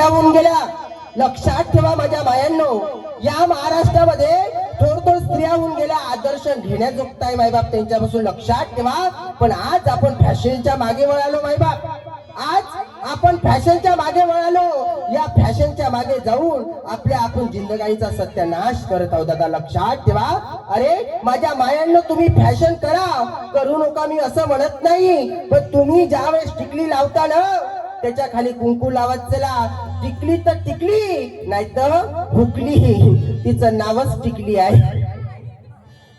स्त्रिया होऊन गेल्या. लक्षात ठेवा माझ्या मायांनो, या महाराष्ट्रामध्ये थोड स्त्रिया होऊन गेल्या. आदर्श घेण्याजोगता आहे मायबाप त्यांच्यापासून, लक्षात ठेवा. पण आज आपण फॅशनच्या मागे वळालो मायबाप. आज आपण फॅशनच्या मागे वळालो. या फॅशनच्या मागे जाऊन आपण जिंदगाईचा सत्यानाश करत आहोत दादा, लक्षात ठेवा. अरे माझ्या मायांनो, तुम्ही फॅशन करू नका मी असं म्हणत नाही. पण तुम्ही ज्यावेळेस टिकली लावता ना, त्याच्या खाली कुंकू लावत चला. टिकली तर टिकली, नाही तर हुकली. तिचं नावच टिकली आहे.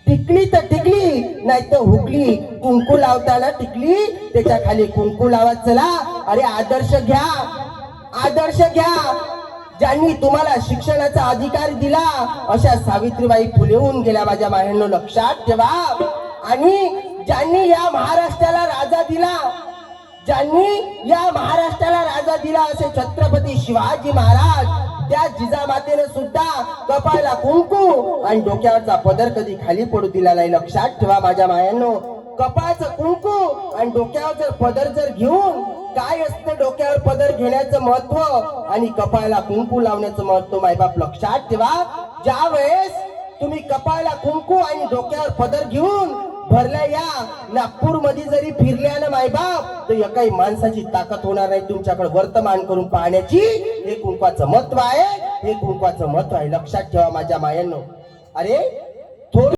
टिकली तर टिकली, नाही तर हुकली. कुंकू लावताना टिकली, त्याच्या खाली कुंकू लावत चला. अरे आदर्श घ्या, आदर्श घ्या. ज्यांनी तुम्हाला शिक्षणाचा अधिकार दिला अशा सावित्रीबाई फुले होऊन गेल्या माझ्या मायांनो, लक्षात ठेवा. आणि ज्यांनी या महाराष्ट्राला राजा दिला, ज्यांनी या महाराष्ट्राला राजा दिला असे छत्रपती शिवाजी महाराज, त्या जिजामातेने सुद्धा कपाळाला कुंकू आणि डोक्यावरचा पदर कधी खाली पडू दिला नाही. लक्षात ठेवा माझ्या मायांनो, कपाळाचं कुंकू आणि डोक्यावर पदर जर घेऊन, काय असतं डोक्यावर पदर घेण्याचं महत्व आणि कपाळाला कुंकू लावण्याचं महत्व मायबाप, लक्षात ठेवा. ज्या वेळेस तुम्ही कपाळाला कुंकू आणि डोक्यावर पदर घेऊन भरल्या या नागपूर मध्ये जरी फिरल्या ना मायबाप, तर एकाही माणसाची ताकद होणार नाही तुमच्याकडे वर्तमान करून पाहण्याची. हे कुंकवाचं महत्व आहे, हे कुंकवाचं महत्व आहे, लक्षात ठेवा माझ्या मायांनो. अरे थोडं